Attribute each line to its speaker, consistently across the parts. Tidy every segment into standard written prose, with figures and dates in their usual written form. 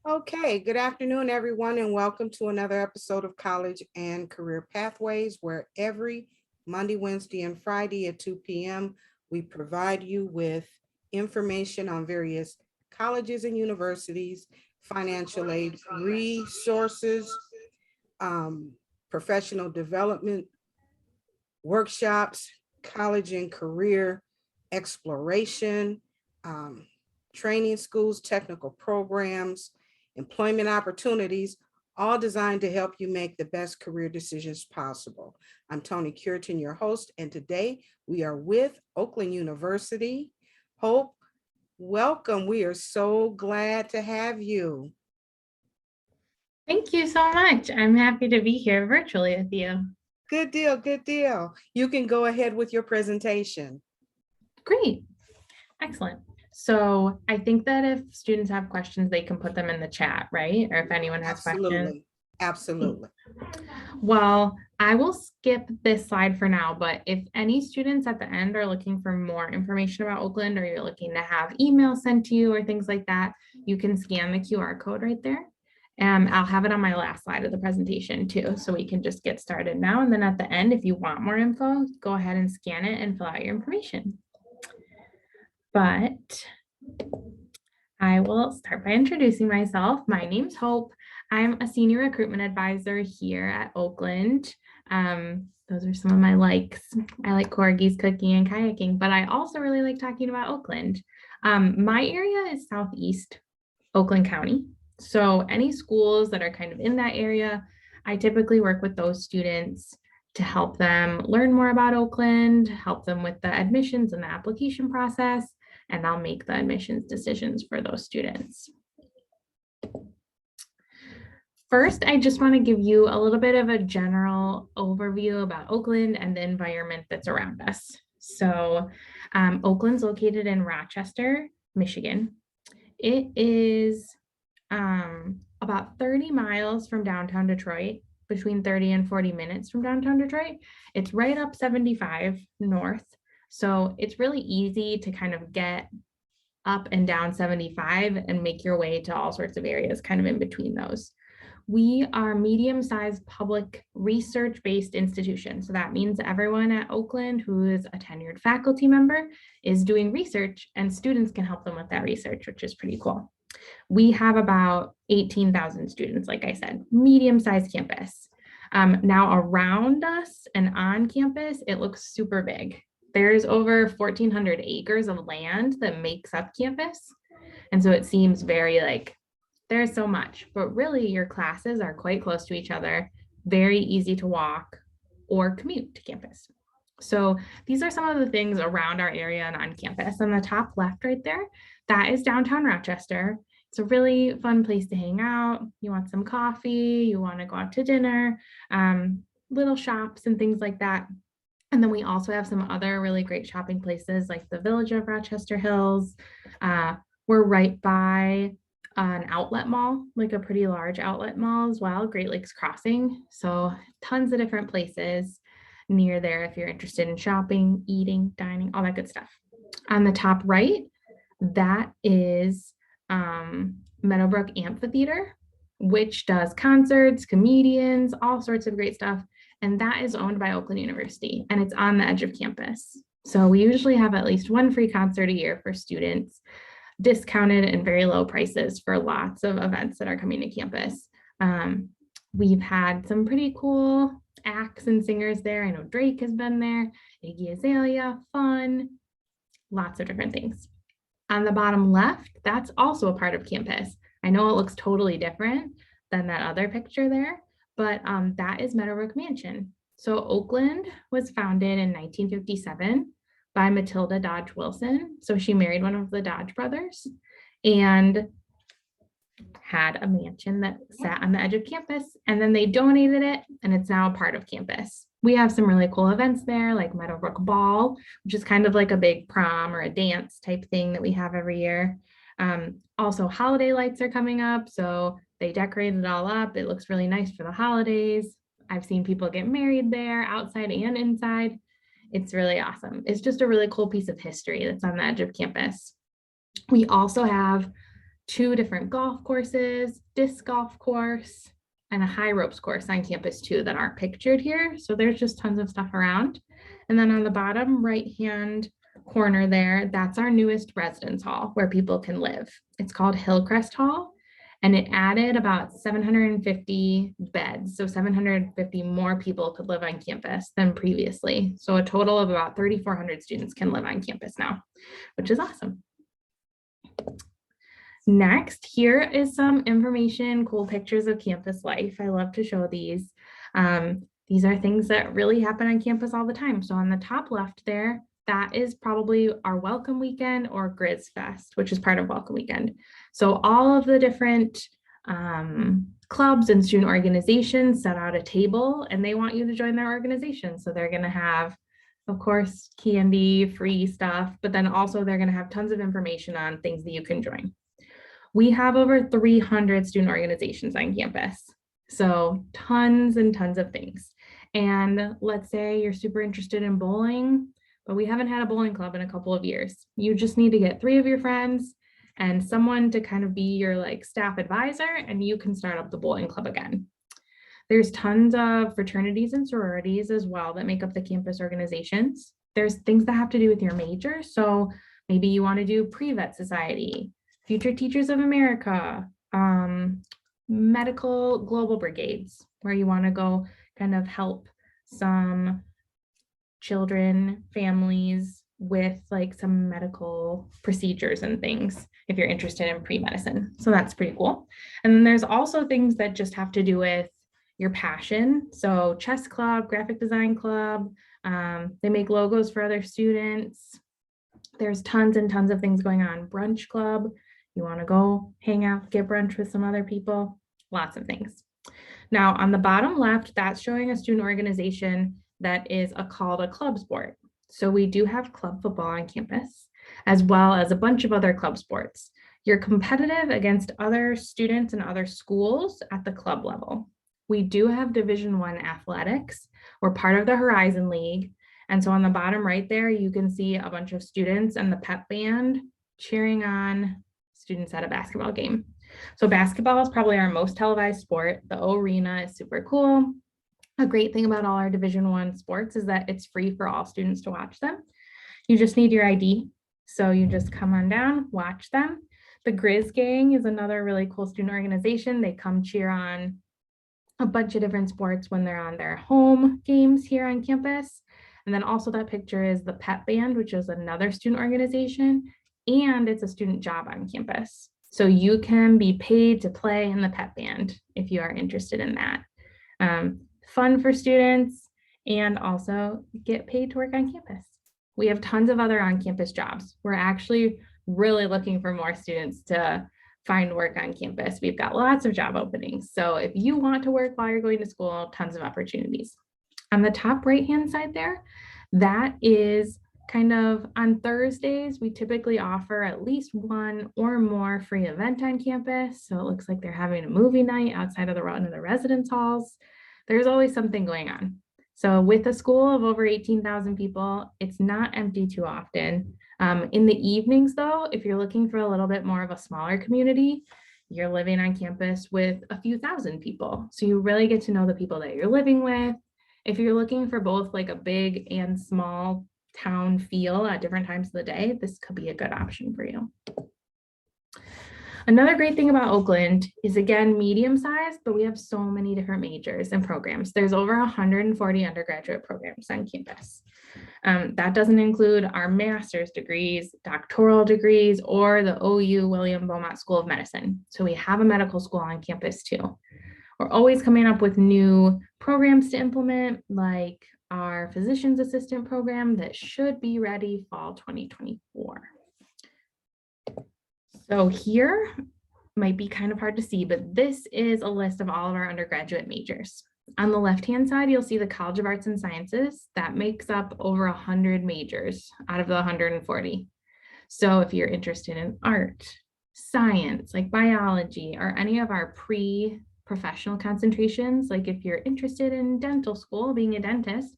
Speaker 1: Okay, good afternoon, everyone, and welcome to another episode of College and Career Pathways, where every Monday, Wednesday, and Friday at 2 p.m., we provide you with information on various colleges and universities, financial aid resources, professional development workshops, college and career exploration, um, training schools, technical programs, employment opportunities, all designed to help you make the best career decisions possible. I'm Toni Cureton, your host, and today we are with Oakland University. Hope, welcome. We are so glad to have you.
Speaker 2: Thank you so much. I'm happy to be here virtually with you.
Speaker 1: Good deal, good deal. You can go ahead with your presentation.
Speaker 2: Great. Excellent. So I think that if students have questions, they can put them in the chat, right? Or if anyone has questions.
Speaker 1: Absolutely.
Speaker 2: Well, I will skip this slide for now, but if any students at the end are looking for more information about Oakland, or you're looking to have emails sent to you or things like that, you can scan the QR code right there. I'll have it on my last slide of the presentation too, so we can just get started now. And then at the end, if you want more info, go ahead and scan it and fill out your information. But I will start by introducing myself. My name's Hope. I'm a senior recruitment advisor here at Oakland. Those are some of my likes. I like corgis, cooking, and kayaking, but I also really like talking about Oakland. My area is Southeast Oakland County. So any schools that are kind of in that area, I typically work with those students to help them learn more about Oakland, help them with the admissions and the application process, and I'll make the admissions decisions for those students. First, I just want to give you a little bit of a general overview about Oakland and the environment that's around us. So Oakland's located in Rochester, Michigan. It is about 30 miles from downtown Detroit, between 30 and 40 minutes from downtown Detroit. It's right up 75 north. So it's really easy to kind of get up and down 75 and make your way to all sorts of areas kind of in between those. We are a medium-sized public research-based institution. So that means everyone at Oakland who is a tenured faculty member is doing research, and students can help them with that research, which is pretty cool. We have about 18,000 students, like I said, medium-sized campus. Now around us and on campus, it looks super big. There's over 1,400 acres of land that makes up campus. And so it seems very like there's so much, but really your classes are quite close to each other, very easy to walk or commute to campus. So these are some of the things around our area and on campus. On the top left right there, that is downtown Rochester. It's a really fun place to hang out. You want some coffee, you want to go out to dinner, little shops and things like that. And then we also have some other really great shopping places like the Village of Rochester Hills. We're right by an outlet mall, like a pretty large outlet mall as well, Great Lakes Crossing. So tons of different places near there if you're interested in shopping, eating, dining, all that good stuff. On the top right, that is Meadow Amphitheater, which does concerts, comedians, all sorts of great stuff. And that is owned by Oakland University, and it's on the edge of campus. So we usually have at least one free concert a year for students, discounted and very low prices for lots of events that are coming to campus. We've had some pretty cool acts and singers there. I know Drake has been there, Iggy Azalea, fun, lots of different things. On the bottom left, that's also a part of campus. I know it looks totally different than that other picture there, but that is Meadowbrook Mansion. So Oakland was founded in 1957 by Matilda Dodge Wilson. So she married one of the Dodge brothers and had a mansion that sat on the edge of campus, and then they donated it and it's now a part of campus. We have some really cool events there like Meadowbrook Ball, which is kind of like a big prom or a dance type thing that we have every year. Also holiday lights are coming up, so they decorated it all up. It looks really nice for the holidays. I've seen people get married there outside and inside. It's really awesome. It's just a really cool piece of history that's on the edge of campus. We also have 2 different golf courses, disc golf course, and a high ropes course on campus too that aren't pictured here. So there's just tons of stuff around. And then on the bottom right-hand corner there, that's our newest residence hall where people can live. It's called Hillcrest Hall, and it added about 750 beds. So 750 more people could live on campus than previously. So a total of about 3,400 students can live on campus now, which is awesome. Next, here is some information, cool pictures of campus life. I love to show these. These are things that really happen on campus all the time. So on the top left there, that is probably our Welcome Weekend or Grizz Fest, which is part of Welcome Weekend. So all of the different clubs and student organizations set out a table and they want you to join their organization. So they're going to have, of course, candy, free stuff, but then also they're going to have tons of information on things that you can join. We have over 300 student organizations on campus. So tons and tons of things. And let's say you're super interested in bowling, but we haven't had a bowling club in a couple of years. You just need to get 3 of your friends and someone to kind of be your like staff advisor, and you can start up the bowling club again. There's tons of fraternities and sororities as well that make up the campus organizations. There's things that have to do with your major. So maybe you want to do pre-vet society, Future Teachers of America, medical global brigades, where you want to go kind of help some children, families with like some medical procedures and things if you're interested in pre-medicine. So that's pretty cool. And then there's also things that just have to do with your passion. So chess club, graphic design club, they make logos for other students. There's tons and tons of things going on. Brunch club, you want to go hang out, get brunch with some other people, lots of things. Now on the bottom left, that's showing a student organization that is called a club sport. So we do have club football on campus, as well as a bunch of other club sports. You're competitive against other students and other schools at the club level. We do have Division I athletics. We're part of the Horizon League. And so on the bottom right there, you can see a bunch of students and the Pep Band cheering on students at a basketball game. So basketball is probably our most televised sport. The arena is super cool. A great thing about all our Division I sports is that it's free for all students to watch them. You just need your ID. So you just come on down, watch them. The Grizz Gang is another really cool student organization. They come cheer on a bunch of different sports when they're on their home games here on campus. And then also that picture is the Pep Band, which is another student organization, and it's a student job on campus. So you can be paid to play in the Pep Band if you are interested in that. Fun for students and also get paid to work on campus. We have tons of other on-campus jobs. We're actually really looking for more students to find work on campus. We've got lots of job openings. So if you want to work while you're going to school, tons of opportunities. On the top right-hand side there, that is kind of on Thursdays, we typically offer at least one or more free event on campus. So it looks like they're having a movie night outside of one of the residence halls. There's always something going on. So with a school of over 18,000 people, it's not empty too often. In the evenings though, if you're looking for a little bit more of a smaller community, you're living on campus with a few thousand people. So you really get to know the people that you're living with. If you're looking for both like a big and small town feel at different times of the day, this could be a good option for you. Another great thing about Oakland is, again, medium sized, but we have so many different majors and programs. There's over 140 undergraduate programs on campus. That doesn't include our master's degrees, doctoral degrees, or the OU William Beaumont School of Medicine. So we have a medical school on campus too. We're always coming up with new programs to implement, like our physician's assistant program that should be ready fall 2024. So here might be kind of hard to see, but this is a list of all of our undergraduate majors. On the left-hand side, you'll see the College of Arts and Sciences. That makes up over 100 majors out of the 140. So if you're interested in art, science, like biology, or any of our pre-professional concentrations, like if you're interested in dental school, being a dentist,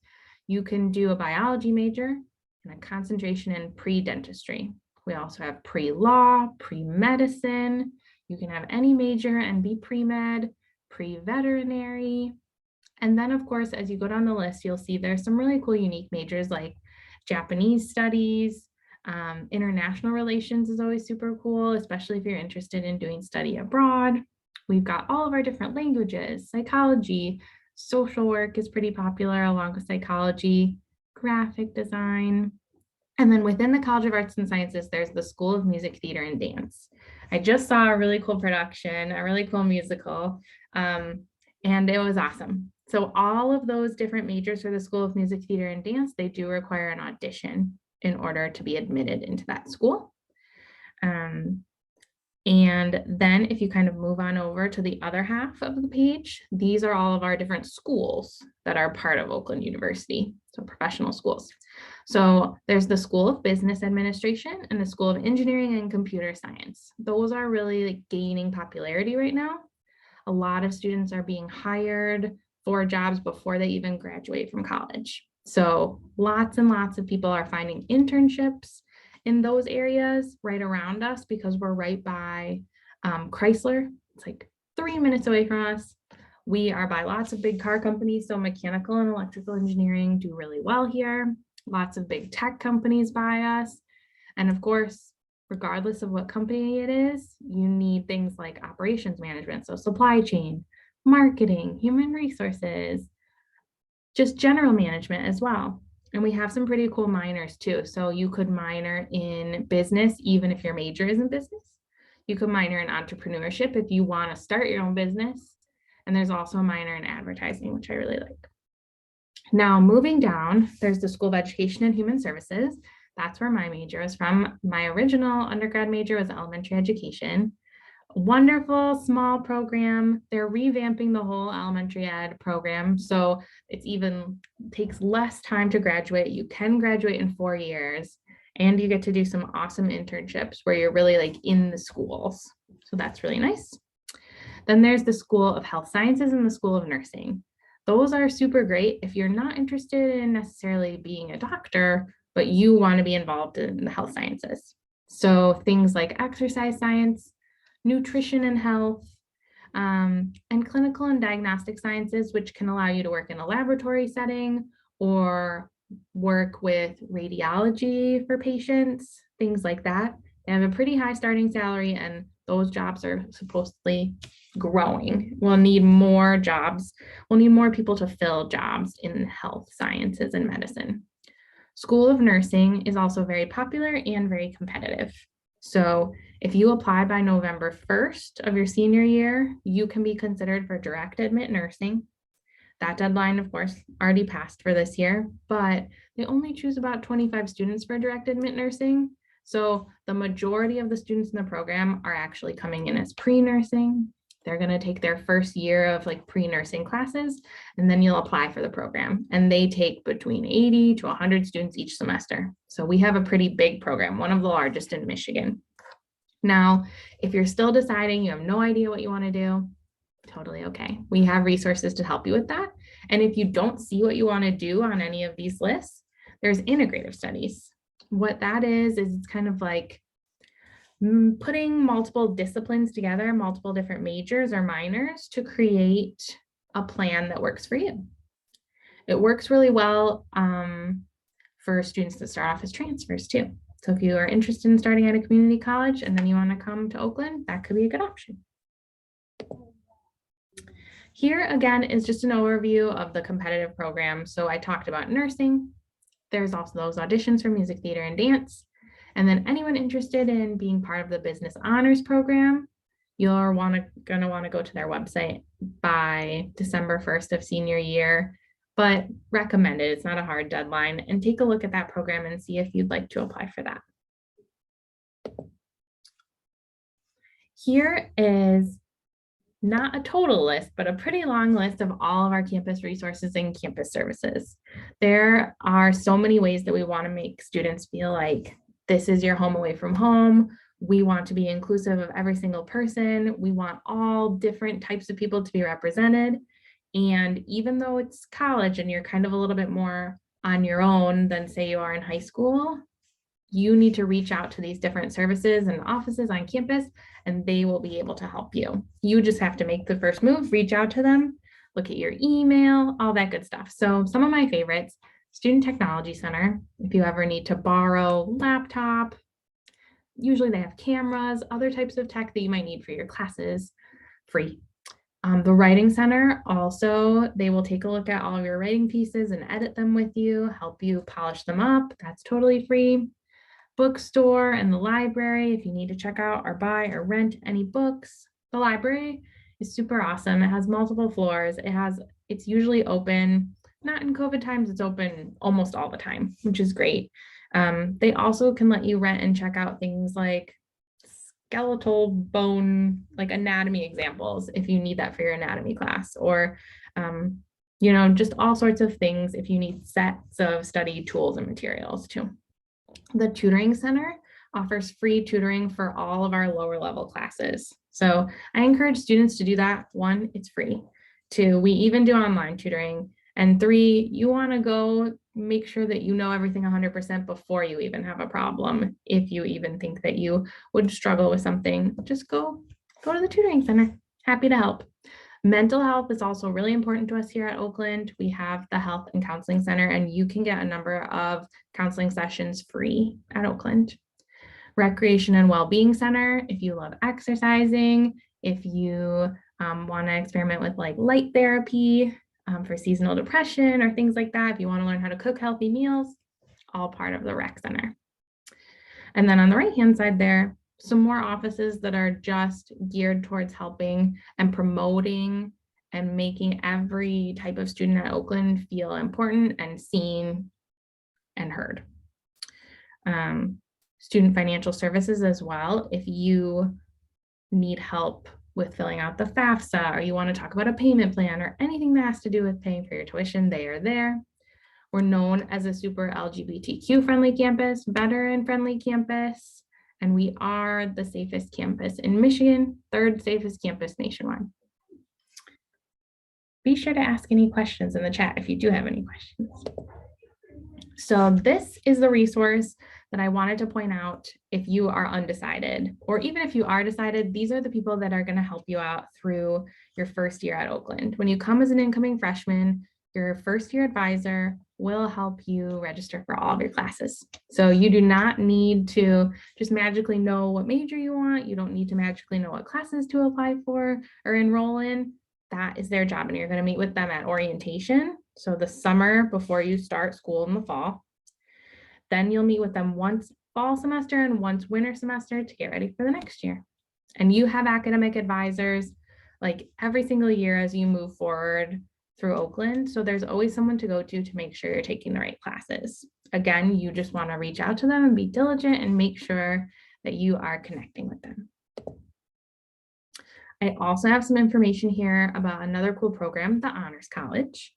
Speaker 2: you can do a biology major and a concentration in pre-dentistry. We also have pre-law, pre-medicine. You can have any major and be pre-med, pre-veterinary. And then of course, as you go down the list, you'll see there's some really cool, unique majors like Japanese studies, international relations is always super cool, especially if you're interested in doing study abroad. We've got all of our different languages, psychology, social work is pretty popular along with psychology, graphic design. And then within the College of Arts and Sciences, there's the School of Music, Theater, and Dance. I just saw a really cool production, a really cool musical, and it was awesome. So all of those different majors for the School of Music, Theater, and Dance, they do require an audition in order to be admitted into that school. And then if you kind of move on over to the other half of the page, these are all of our different schools that are part of Oakland University, so professional schools. So there's the School of Business Administration and the School of Engineering and Computer Science. Those are really like gaining popularity right now. A lot of students are being hired for jobs before they even graduate from college. So lots and lots of people are finding internships in those areas right around us because we're right by Chrysler. It's like 3 minutes away from us. We are by lots of big car companies, so mechanical and electrical engineering do really well here. Lots of big tech companies buy us. And of course, regardless of what company it is, you need things like operations management, so supply chain, marketing, human resources, just general management as well. And we have some pretty cool minors too. So you could minor in business, even if your major isn't business. You could minor in entrepreneurship if you want to start your own business. And there's also a minor in advertising, which I really like. Now, moving down, there's the School of Education and Human Services. That's where my major is from. My original undergrad major was elementary education. Wonderful small program. They're revamping the whole elementary ed program. So it's even takes less time to graduate. You can graduate in 4 years and you get to do some awesome internships where you're really like in the schools. So that's really nice. Then there's the School of Health Sciences and the School of Nursing. Those are super great if you're not interested in necessarily being a doctor, but you want to be involved in the health sciences. So things like exercise science, nutrition and health, and clinical and diagnostic sciences, which can allow you to work in a laboratory setting or work with radiology for patients, things like that. They have a pretty high starting salary and those jobs are supposedly growing. We'll need more jobs. We'll need more people to fill jobs in health sciences and medicine. School of Nursing is also very popular and very competitive. So if you apply by November 1st of your senior year, you can be considered for direct admit nursing. That deadline, of course, already passed for this year, but they only choose about 25 students for direct admit nursing. So the majority of the students in the program are actually coming in as pre-nursing. They're going to take their first year of like pre-nursing classes, and then you'll apply for the program. And they take between 80 to 100 students each semester. So we have a pretty big program, one of the largest in Michigan. Now, if you're still deciding, you have no idea what you want to do, totally okay. We have resources to help you with that. And if you don't see what you want to do on any of these lists, there's integrative studies. What that is it's kind of like putting multiple disciplines together, multiple different majors or minors to create a plan that works for you. It works really well for students that start off as transfers too. So if you are interested in starting at a community college and then you want to come to Oakland, that could be a good option. Here again is just an overview of the competitive program. So I talked about nursing. There's also those auditions for music, theater, and dance. And then anyone interested in being part of the business honors program, you're gonna want to go to their website by December 1st of senior year, but recommended, it's not a hard deadline, and take a look at that program and see if you'd like to apply for that. Here is not a total list, but a pretty long list of all of our campus resources and campus services. There are so many ways that we want to make students feel like this is your home away from home. We want to be inclusive of every single person. We want all different types of people to be represented. And even though it's college and you're kind of a little bit more on your own than say you are in high school, You need to reach out to these different services and offices on campus, and they will be able to help you. You just have to make the first move, reach out to them, look at your email, all that good stuff. So some of my favorites, Student Technology Center, if you ever need to borrow laptop, usually they have cameras, other types of tech that you might need for your classes, free. The Writing Center, also, they will take a look at all of your writing pieces and edit them with you, help you polish them up. That's totally free. Bookstore and the library, if you need to check out or buy or rent any books. The library is super awesome. It has multiple floors. It's usually open, not in COVID times, it's open almost all the time, which is great. They also can let you rent and check out things like skeletal bone, like anatomy examples, if you need that for your anatomy class, or just all sorts of things if you need sets of study tools and materials too. The Tutoring Center offers free tutoring for all of our lower level classes. So I encourage students to do that. 1, it's free. 2, we even do online tutoring. And 3, you want to go make sure that you know everything 100% before you even have a problem. If you even think that you would struggle with something, just go to the Tutoring Center. Happy to help. Mental health is also really important to us here at Oakland. We have the Health and Counseling Center, and you can get a number of counseling sessions free at Oakland. Recreation and Wellbeing Center, if you love exercising, if you want to experiment with like light therapy for seasonal depression or things like that, if you want to learn how to cook healthy meals, all part of the Rec Center. And then on the right-hand side there, some more offices that are just geared towards helping and promoting and making every type of student at Oakland feel important and seen and heard. Student financial services as well. If you need help with filling out the FAFSA, or you want to talk about a payment plan or anything that has to do with paying for your tuition, they are there. We're known as a super LGBTQ friendly campus, veteran friendly campus, and we are the safest campus in Michigan, 3rd safest campus nationwide. Be sure to ask any questions in the chat if you do have any questions. So this is the resource that I wanted to point out if you are undecided, or even if you are decided, these are the people that are going to help you out through your first year at Oakland. When you come as an incoming freshman, your first year advisor will help you register for all of your classes. So you do not need to just magically know what major you want. You don't need to magically know what classes to apply for or enroll in. That is their job, and you're going to meet with them at orientation. So the summer before you start school in the fall. Then you'll meet with them once fall semester and once winter semester to get ready for the next year. And you have academic advisors like every single year as you move forward through Oakland. So there's always someone to go to make sure you're taking the right classes. Again, you just want to reach out to them and be diligent and make sure that you are connecting with them. I also have some information here about another cool program, the Honors College.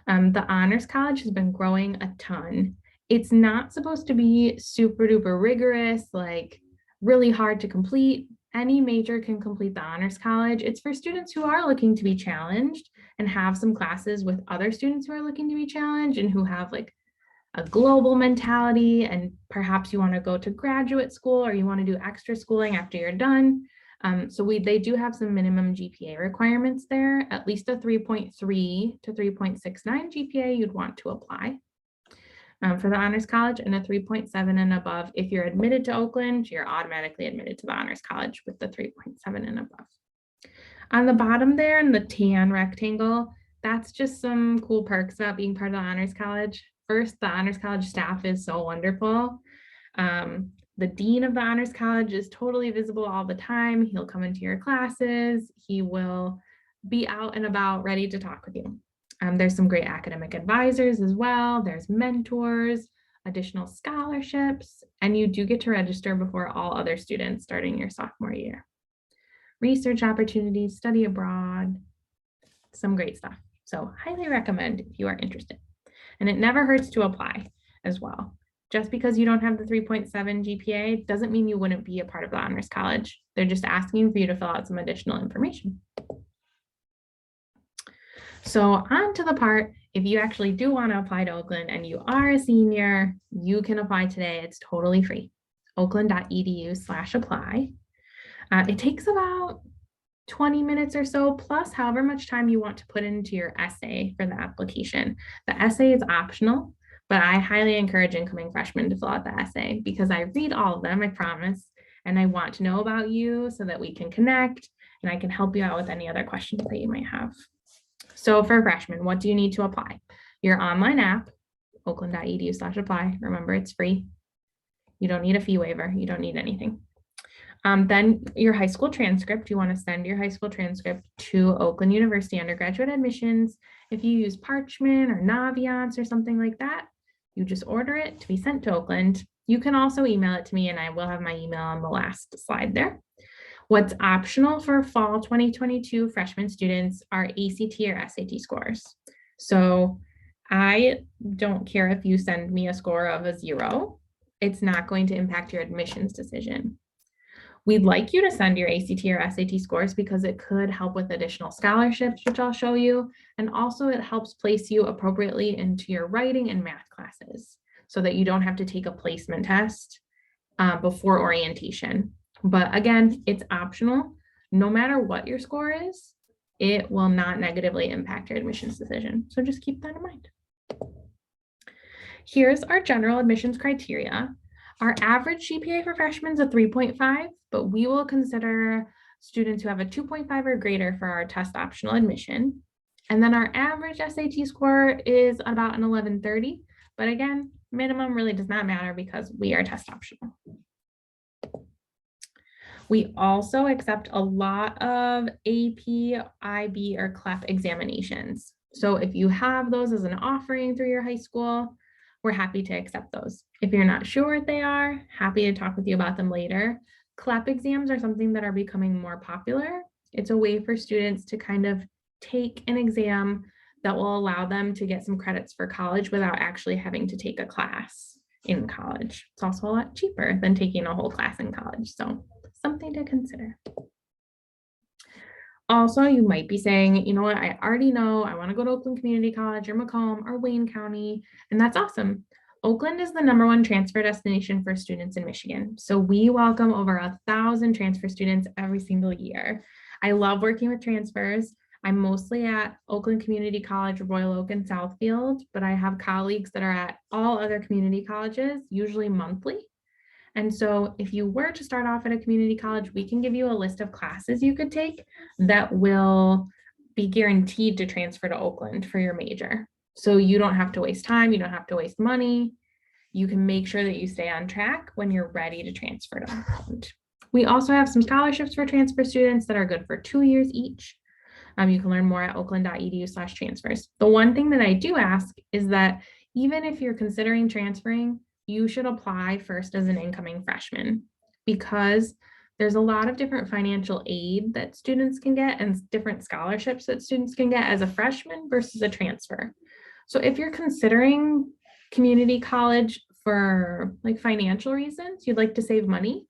Speaker 2: The Honors College has been growing a ton. It's not supposed to be super duper rigorous, like really hard to complete. Any major can complete the Honors College. It's for students who are looking to be challenged and have some classes with other students who are looking to be challenged and who have like a global mentality, and perhaps you want to go to graduate school or you want to do extra schooling after you're done. They do have some minimum GPA requirements there, at least a 3.3 to 3.69 GPA you'd want to apply for the Honors College, and a 3.7 and above. If you're admitted to Oakland, you're automatically admitted to the Honors College with the 3.7 and above. On the bottom there in the tan rectangle, that's just some cool perks about being part of the Honors College. First, the Honors College staff is so wonderful. The dean of the Honors College is totally visible all the time. He'll come into your classes. He will be out and about ready to talk with you. There's some great academic advisors as well. There's mentors, additional scholarships, and you do get to register before all other students starting your sophomore year. Research opportunities, study abroad, some great stuff. So highly recommend if you are interested. And it never hurts to apply as well. Just because you don't have the 3.7 GPA doesn't mean you wouldn't be a part of the Honors College. They're just asking for you to fill out some additional information. So on to the part, if you actually do want to apply to Oakland and you are a senior, you can apply today. It's totally free. Oakland.edu/apply. It takes about 20 minutes or so, plus however much time you want to put into your essay for the application. The essay is optional, but I highly encourage incoming freshmen to fill out the essay because I read all of them, I promise, and I want to know about you so that we can connect and I can help you out with any other questions that you might have. So for freshmen, what do you need to apply? Your online app, oakland.edu/apply. Remember, it's free. You don't need a fee waiver. You don't need anything. Then your high school transcript, you want to send your high school transcript to Oakland University undergraduate admissions. If you use Parchment or Naviance or something like that, you just order it to be sent to Oakland. You can also email it to me and I will have my email on the last slide there. What's optional for fall 2022 freshman students are ACT or SAT scores. So I don't care if you send me a score of a 0, it's not going to impact your admissions decision. We'd like you to send your ACT or SAT scores because it could help with additional scholarships, which I'll show you. And also it helps place you appropriately into your writing and math classes so that you don't have to take a placement test before orientation. But again, it's optional. No matter what your score is, it will not negatively impact your admissions decision. So just keep that in mind. Here's our general admissions criteria. Our average GPA for freshmen is a 3.5, but we will consider students who have a 2.5 or greater for our test optional admission. And then our average SAT score is about an 1130, but again, minimum really does not matter because we are test optional. We also accept a lot of AP, IB, or CLEP examinations. So if you have those as an offering through your high school, we're happy to accept those. If you're not sure what they are, happy to talk with you about them later. CLEP exams are something that are becoming more popular. It's a way for students to kind of take an exam that will allow them to get some credits for college without actually having to take a class in college. It's also a lot cheaper than taking a whole class in college. So something to consider. Also, you might be saying, you know what, I already know I want to go to Oakland Community College or Macomb or Wayne County, and that's awesome. Oakland is the #1 transfer destination for students in Michigan. So we welcome over 1,000 transfer students every single year. I love working with transfers. I'm mostly at Oakland Community College, Royal Oak, and Southfield, but I have colleagues that are at all other community colleges, usually monthly. And so if you were to start off at a community college, we can give you a list of classes you could take that will be guaranteed to transfer to Oakland for your major. So you don't have to waste time, you don't have to waste money. You can make sure that you stay on track when you're ready to transfer to Oakland. We also have some scholarships for transfer students that are good for 2 years each. You can learn more at oakland.edu/transfers. The one thing that I do ask is that even if you're considering transferring, you should apply first as an incoming freshman because there's a lot of different financial aid that students can get and different scholarships that students can get as a freshman versus a transfer. So if you're considering community college for like financial reasons, you'd like to save money,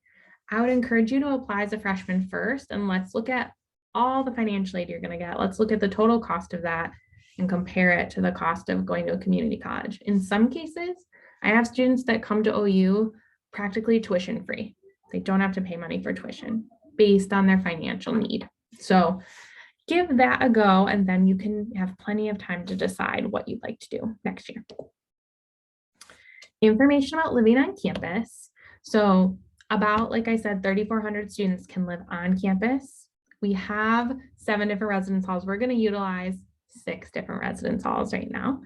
Speaker 2: I would encourage you to apply as a freshman first, and let's look at all the financial aid you're going to get. Let's look at the total cost of that and compare it to the cost of going to a community college. In some cases, I have students that come to OU practically tuition free. They don't have to pay money for tuition based on their financial need. So give that a go, and then you can have plenty of time to decide what you'd like to do next year. Information about living on campus. So about, like I said, 3,400 students can live on campus. We have 7 different residence halls. We're going to utilize 6 different residence halls right now.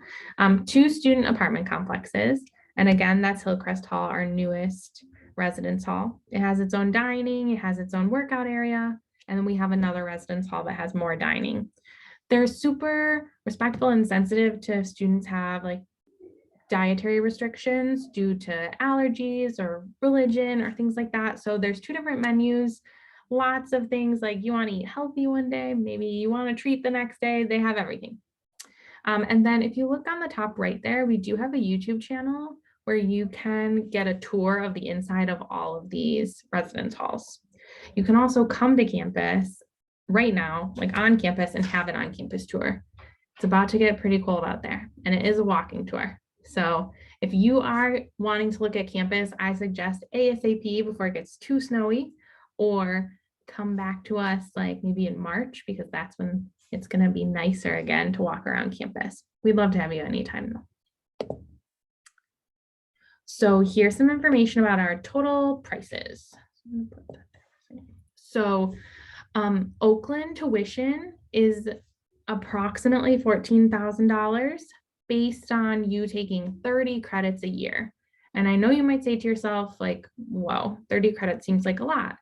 Speaker 2: 2 student apartment complexes. And again, that's Hillcrest Hall, our newest residence hall. It has its own dining, it has its own workout area, and then we have another residence hall that has more dining. They're super respectful and sensitive to students have like dietary restrictions due to allergies or religion or things like that. So there's 2 different menus, lots of things like you want to eat healthy one day, maybe you want to treat the next day, they have everything. And then if you look on the top right there, we do have a YouTube channel where you can get a tour of the inside of all of these residence halls. You can also come to campus right now, like on campus, and have an on-campus tour. It's about to get pretty cold out there, and it is a walking tour. So if you are wanting to look at campus, I suggest ASAP before it gets too snowy, or come back to us like maybe in March, because that's when it's going to be nicer again to walk around campus. We'd love to have you anytime though. So here's some information about our total prices. So Oakland tuition is approximately $14,000 based on you taking 30 credits a year. And I know you might say to yourself, like, whoa, 30 credits seems like a lot.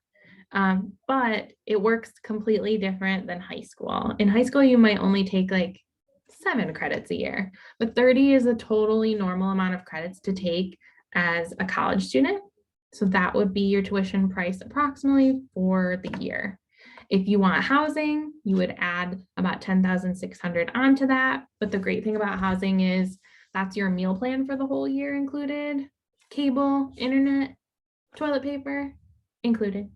Speaker 2: But it works completely different than high school. In high school, you might only take like 7 credits a year, but 30 is a totally normal amount of credits to take as a college student. So that would be your tuition price approximately for the year. If you want housing, you would add about $10,600 onto that. But the great thing about housing is that's your meal plan for the whole year included, cable, internet, toilet paper included.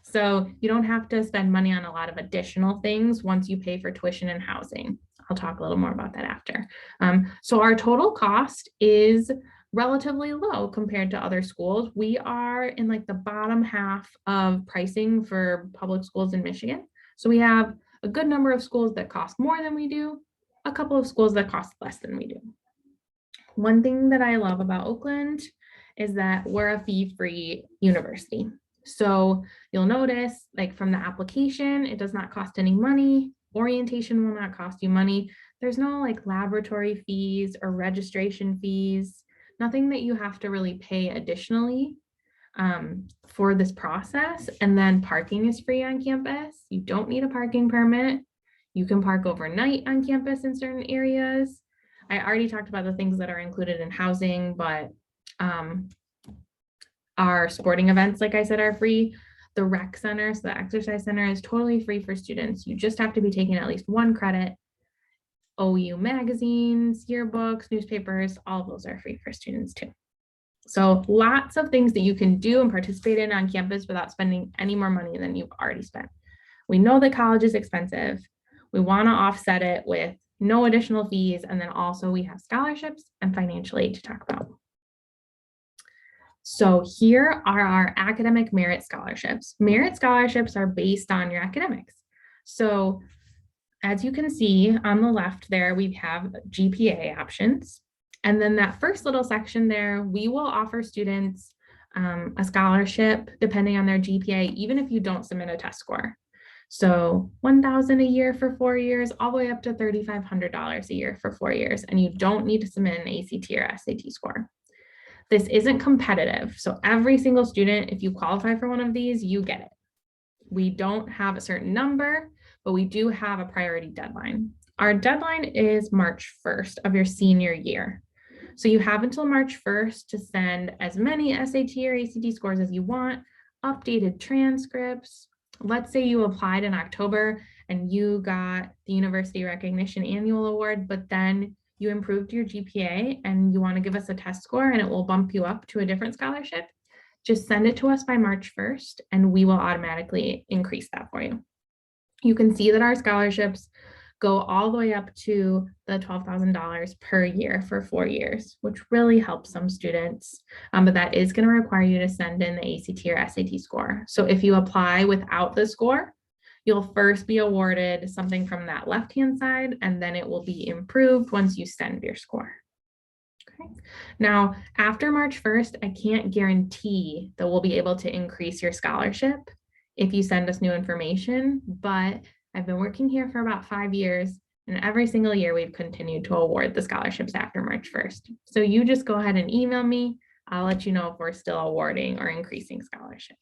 Speaker 2: So you don't have to spend money on a lot of additional things once you pay for tuition and housing. I'll talk a little more about that after. So our total cost is relatively low compared to other schools. We are in like the bottom half of pricing for public schools in Michigan. So we have a good number of schools that cost more than we do, a couple of schools that cost less than we do. One thing that I love about Oakland is that we're a fee-free university. So you'll notice, like from the application, it does not cost any money. Orientation will not cost you money. There's no like laboratory fees or registration fees, nothing that you have to really pay additionally for this process. And then parking is free on campus. You don't need a parking permit. You can park overnight on campus in certain areas. I already talked about the things that are included in housing, but our sporting events, like I said, are free. The rec center, so the exercise center, is totally free for students. You just have to be taking at least 1 credit. OU magazines, yearbooks, newspapers, all of those are free for students too. So lots of things that you can do and participate in on campus without spending any more money than you've already spent. We know that college is expensive. We want to offset it with no additional fees. And then also we have scholarships and financial aid to talk about. So here are our academic merit scholarships. Merit scholarships are based on your academics. So as you can see on the left there, we have GPA options. And then that first little section there, we will offer students a scholarship depending on their GPA, even if you don't submit a test score. So $1,000 a year for 4 years, all the way up to $3,500 a year for 4 years. And you don't need to submit an ACT or SAT score. This isn't competitive. So every single student, if you qualify for one of these, you get it. We don't have a certain number, but we do have a priority deadline. Our deadline is March 1st of your senior year. So you have until March 1st to send as many SAT or ACT scores as you want, updated transcripts. Let's say you applied in October and you got the University Recognition Annual Award, but then you improved your GPA and you want to give us a test score and it will bump you up to a different scholarship. Just send it to us by March 1st and we will automatically increase that for you. You can see that our scholarships go all the way up to the $12,000 per year for 4 years, which really helps some students. But that is going to require you to send in the ACT or SAT score. So if you apply without the score, you'll first be awarded something from that left-hand side, and then it will be improved once you send your score. Okay. Now, after March 1st, I can't guarantee that we'll be able to increase your scholarship if you send us new information, but I've been working here for about 5 years, and every single year we've continued to award the scholarships after March 1st. So you just go ahead and email me. I'll let you know if we're still awarding or increasing scholarships.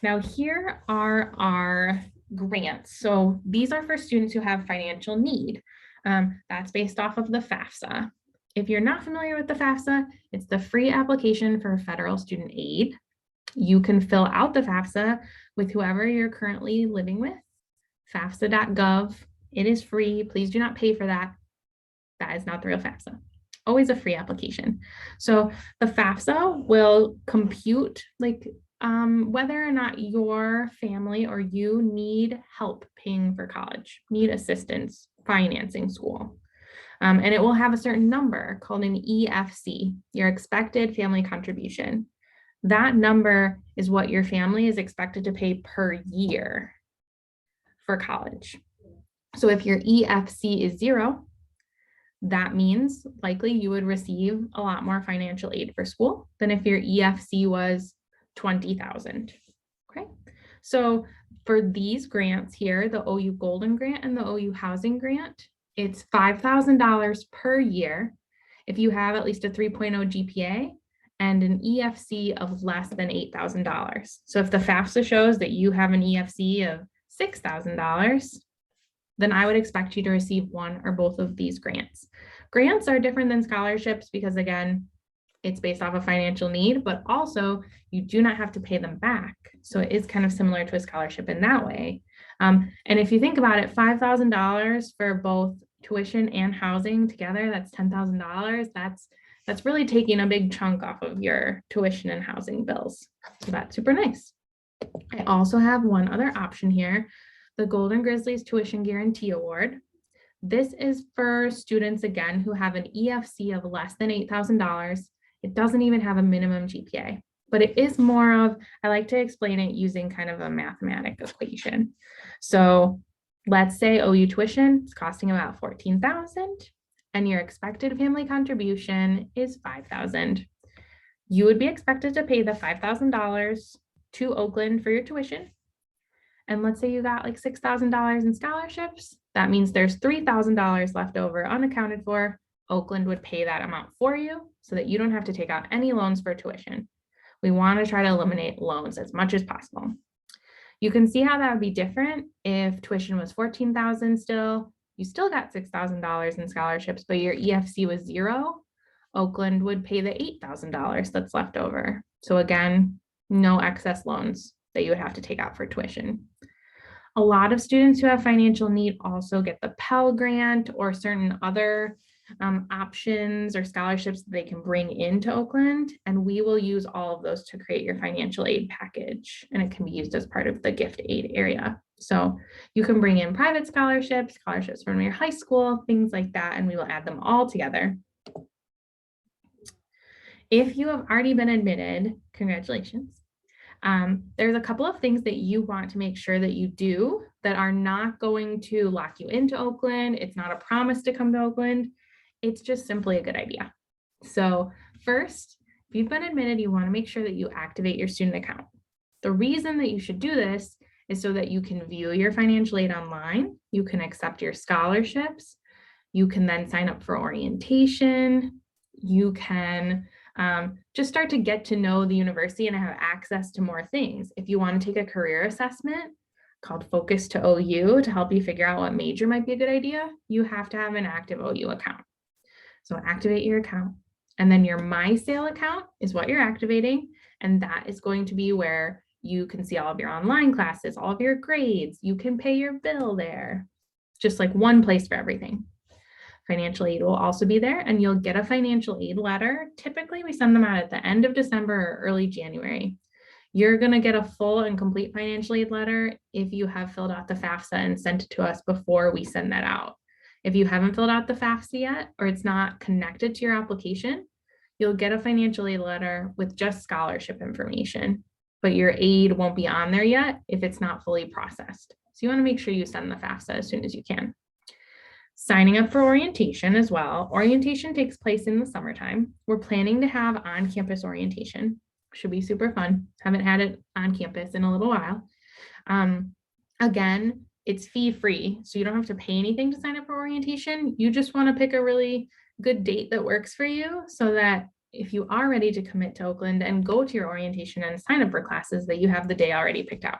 Speaker 2: Now here are our grants. So these are for students who have financial need. That's based off of the FAFSA. If you're not familiar with the FAFSA, it's the free application for federal student aid. You can fill out the FAFSA with whoever you're currently living with, fafsa.gov. It is free. Please do not pay for that. That is not the real FAFSA. Always a free application. So the FAFSA will compute like whether or not your family or you need help paying for college, need assistance financing school. And it will have a certain number called an EFC, your expected family contribution. That number is what your family is expected to pay per year for college. So if your EFC is 0, that means likely you would receive a lot more financial aid for school than if your EFC was 20,000. Okay. So for these grants here, the OU Golden Grant and the OU Housing Grant, it's $5,000 per year if you have at least a 3.0 GPA and an EFC of less than $8,000. So if the FAFSA shows that you have an EFC of $6,000, then I would expect you to receive one or both of these grants. Grants are different than scholarships because, again, it's based off of financial need, but also you do not have to pay them back. So it is kind of similar to a scholarship in that way. And if you think about it, $5,000 for both tuition and housing together, that's $10,000. That's really taking a big chunk off of your tuition and housing bills. So that's super nice. I also have one other option here, the Golden Grizzlies Tuition Guarantee Award. This is for students, again, who have an EFC of less than $8,000. It doesn't even have a minimum GPA, but it is more of, I like to explain it using kind of a mathematical equation. So let's say OU tuition is costing about $14,000 and your expected family contribution is $5,000. You would be expected to pay the $5,000 to Oakland for your tuition. And let's say you got like $6,000 in scholarships. That means there's $3,000 left over unaccounted for. Oakland would pay that amount for you so that you don't have to take out any loans for tuition. We want to try to eliminate loans as much as possible. You can see how that would be different if tuition was $14,000 still. You still got $6,000 in scholarships, but your EFC was 0. Oakland would pay the $8,000 that's left over. So again, no excess loans that you would have to take out for tuition. A lot of students who have financial need also get the Pell Grant or certain other options or scholarships that they can bring into Oakland, and we will use all of those to create your financial aid package, and it can be used as part of the gift aid area. So you can bring in private scholarships, scholarships from your high school, things like that, and we will add them all together. If you have already been admitted, congratulations. There's a couple of things that you want to make sure that you do that are not going to lock you into Oakland. It's not a promise to come to Oakland. It's just simply a good idea. So first, if you've been admitted, you want to make sure that you activate your student account. The reason that you should do this is so that you can view your financial aid online. You can accept your scholarships. You can then sign up for orientation. You can just start to get to know the university and have access to more things. If you want to take a career assessment called Focus to OU to help you figure out what major might be a good idea, you have to have an active OU account. So activate your account. And then your MySale account is what you're activating. And that is going to be where you can see all of your online classes, all of your grades. You can pay your bill there. Just like one place for everything. Financial aid will also be there, and you'll get a financial aid letter. Typically, we send them out at the end of December or early January. You're going to get a full and complete financial aid letter if you have filled out the FAFSA and sent it to us before we send that out. If you haven't filled out the FAFSA yet, or it's not connected to your application, you'll get a financial aid letter with just scholarship information, but your aid won't be on there yet if it's not fully processed. So you want to make sure you send the FAFSA as soon as you can. Signing up for orientation as well. Orientation takes place in the summertime. We're planning to have on-campus orientation. Should be super fun. Haven't had it on campus in a little while. Again, it's fee-free, so you don't have to pay anything to sign up for orientation. You just want to pick a really good date that works for you so that if you are ready to commit to Oakland and go to your orientation and sign up for classes, that you have the day already picked out.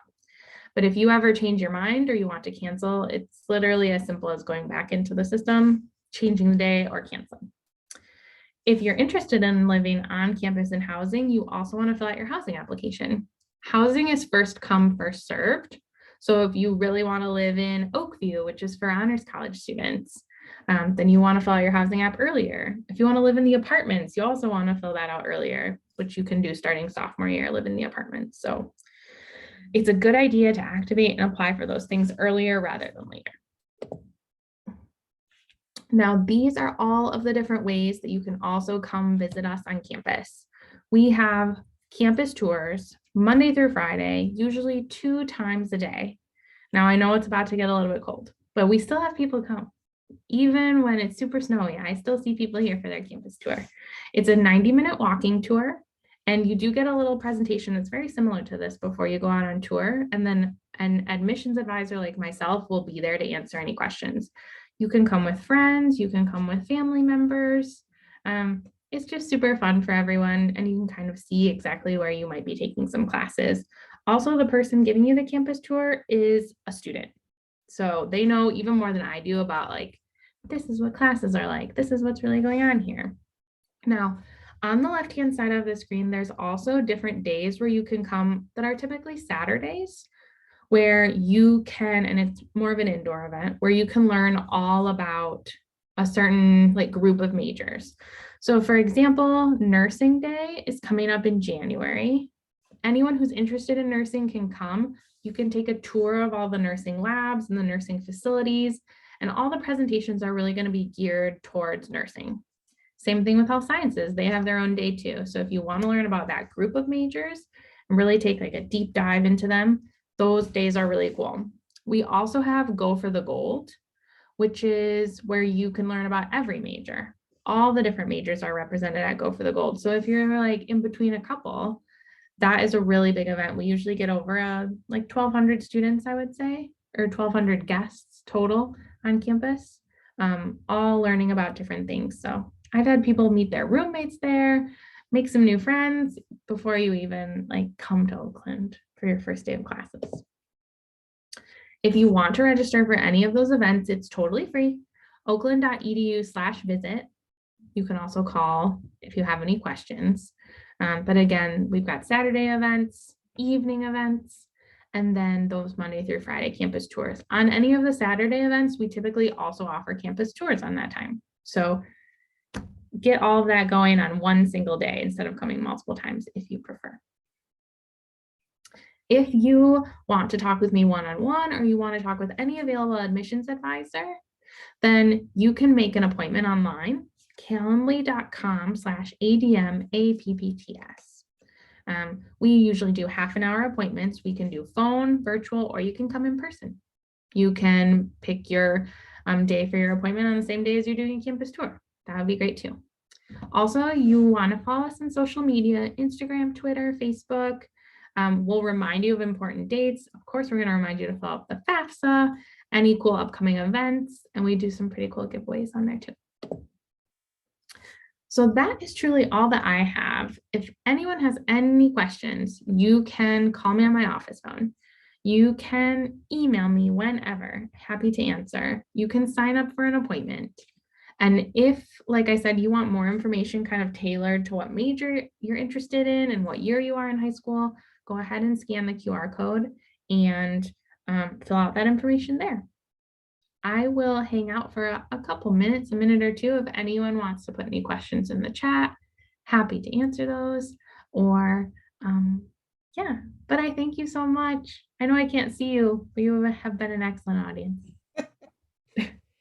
Speaker 2: But if you ever change your mind or you want to cancel, it's literally as simple as going back into the system, changing the day, or canceling. If you're interested in living on campus and housing, you also want to fill out your housing application. Housing is first come, first served. So if you really want to live in Oakview, which is for honors college students, Then you want to fill out your housing app earlier. If you want to live in the apartments, you also want to fill that out earlier, which you can do starting sophomore year, live in the apartments. So it's a good idea to activate and apply for those things earlier rather than later. Now, these are all of the different ways that you can also come visit us on campus. We have campus tours Monday through Friday, usually 2 times a day. Now, I know it's about to get a little bit cold, but we still have people come. Even when it's super snowy, I still see people here for their campus tour. It's a 90-minute walking tour, and you do get a little presentation that's very similar to this before you go out on tour. And then an admissions advisor like myself will be there to answer any questions. You can come with friends, you can come with family members. It's just super fun for everyone, and you can kind of see exactly where you might be taking some classes. Also, the person giving you the campus tour is a student. So they know even more than I do about like, this is what classes are like. This is what's really going on here. Now, on the left-hand side of the screen, there's also different days where you can come that are typically Saturdays, where you can, and it's more of an indoor event, where you can learn all about a certain like group of majors. So for example, Nursing Day is coming up in January. Anyone who's interested in nursing can come. You can take a tour of all the nursing labs and the nursing facilities, and all the presentations are really going to be geared towards nursing. Same thing with health sciences. They have their own day too. So if you want to learn about that group of majors and really take like a deep dive into them, those days are really cool. We also have Go for the Gold, which is where you can learn about every major. All the different majors are represented at Go for the Gold. So if you're like in between a couple, that is a really big event. We usually get over like 1,200 students, I would say, or 1,200 guests total on campus, all learning about different things. So I've had people meet their roommates there, make some new friends before you even like come to Oakland for your first day of classes. If you want to register for any of those events, it's totally free. Oakland.edu/visit. You can also call if you have any questions. But again, we've got Saturday events, evening events, and then those Monday through Friday campus tours. On any of the Saturday events, we typically also offer campus tours on that time. So get all of that going on one single day instead of coming multiple times if you prefer. If you want to talk with me one-on-one, or you want to talk with any available admissions advisor, then you can make an appointment online, calendly.com/ADMAPPTS. We usually do half-an-hour appointments. We can do phone, virtual, or you can come in person. You can pick your day for your appointment on the same day as you're doing a campus tour. That would be great too. Also, you want to follow us on social media, Instagram, Twitter, Facebook. We'll remind you of important dates. Of course, we're going to remind you to fill out the FAFSA, any cool upcoming events, and we do some pretty cool giveaways on there too. So that is truly all that I have. If anyone has any questions, you can call me on my office phone. You can email me whenever, happy to answer. You can sign up for an appointment. And if, like I said, you want more information kind of tailored to what major you're interested in and what year you are in high school, go ahead and scan the QR code and fill out that information there. I will hang out for a couple minutes, a minute or two, if anyone wants to put any questions in the chat. Happy to answer those. Or yeah, but I thank you so much. I know I can't see you, but you have been an excellent audience.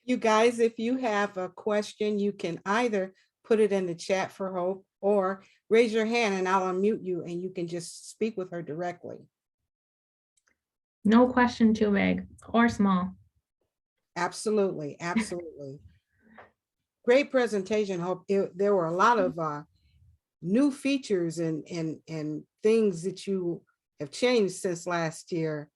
Speaker 1: You guys, if you have a question, you can either put it in the chat for Hope or raise your hand and I'll unmute you and you can just speak with her directly.
Speaker 2: No question too big or small.
Speaker 1: Absolutely, absolutely. Great presentation, Hope. There were a lot of new features and things that you have changed since last year.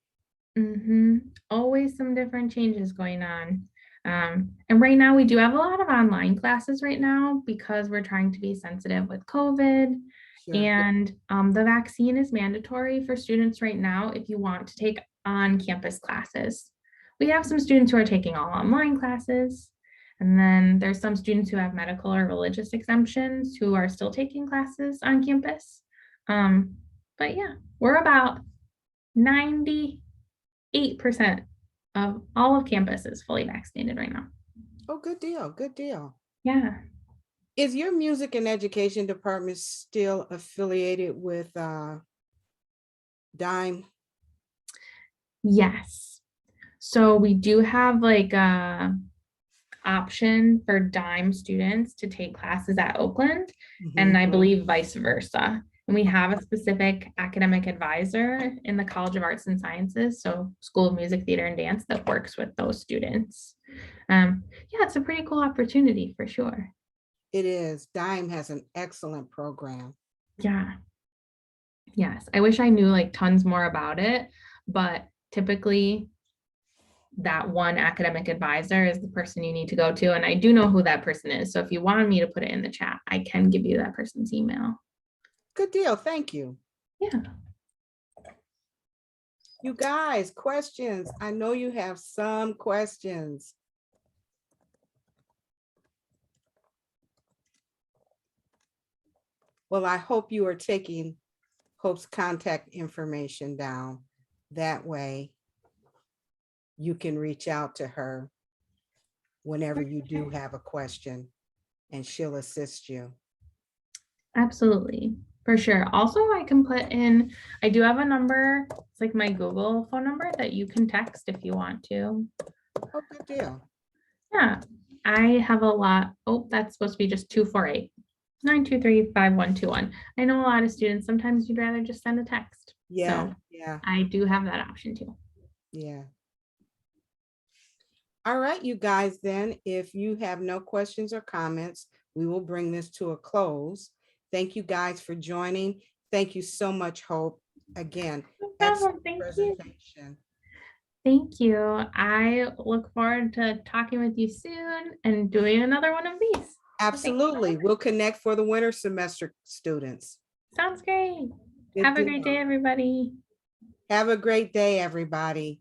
Speaker 2: Always some different changes going on. And right now we do have a lot of online classes right now because we're trying to be sensitive with COVID. Sure. And the vaccine is mandatory for students right now if you want to take on-campus classes. We have some students who are taking all online classes, and then there's some students who have medical or religious exemptions who are still taking classes on campus. But yeah, we're about 98% of all of campus is fully vaccinated right now.
Speaker 1: Oh, good deal, good deal.
Speaker 2: Yeah.
Speaker 1: Is your music and education department still affiliated with Dime?
Speaker 2: Yes. So we do have like a option for dime students to take classes at Oakland, and
Speaker 1: Mhm.
Speaker 2: I believe vice versa. And we have a specific academic advisor in the College of Arts and Sciences, so School of Music, Theater, and Dance, that works with those students. Yeah, it's a pretty cool opportunity for sure.
Speaker 1: It is. Dime has an excellent program.
Speaker 2: Yeah. Yes. I wish I knew like tons more about it, but typically that one academic advisor is the person you need to go to. And I do know who that person is. So if you wanted me to put it in the chat, I can give you that person's email.
Speaker 1: Good deal. Thank you.
Speaker 2: Yeah.
Speaker 1: You guys, questions. I know you have some questions. Well, I hope you are taking Hope's contact information down. That way you can reach out to her whenever you do have a question and she'll assist you.
Speaker 2: Absolutely. For sure. Also, I can put in, I do have a number. It's like my Google phone number that you can text if you want to.
Speaker 1: Oh, good deal.
Speaker 2: Yeah. I have a lot. Oh, that's supposed to be just 248-923-5121. I know a lot of students, sometimes you'd rather just send a text.
Speaker 1: Yeah,
Speaker 2: So
Speaker 1: yeah,
Speaker 2: I do have that option too.
Speaker 1: yeah. All right, you guys, then, if you have no questions or comments, we will bring this to a close. Thank you guys for joining. Thank you so much, Hope. Again,
Speaker 2: No
Speaker 1: excellent
Speaker 2: problem. Thank you.
Speaker 1: presentation.
Speaker 2: Thank you. I look forward to talking with you soon and doing another one of these. So thank you.
Speaker 1: Absolutely. We'll connect for the winter semester students.
Speaker 2: Sounds great.
Speaker 1: Good
Speaker 2: Have a
Speaker 1: deal.
Speaker 2: great day, everybody.
Speaker 1: Have a great day, everybody.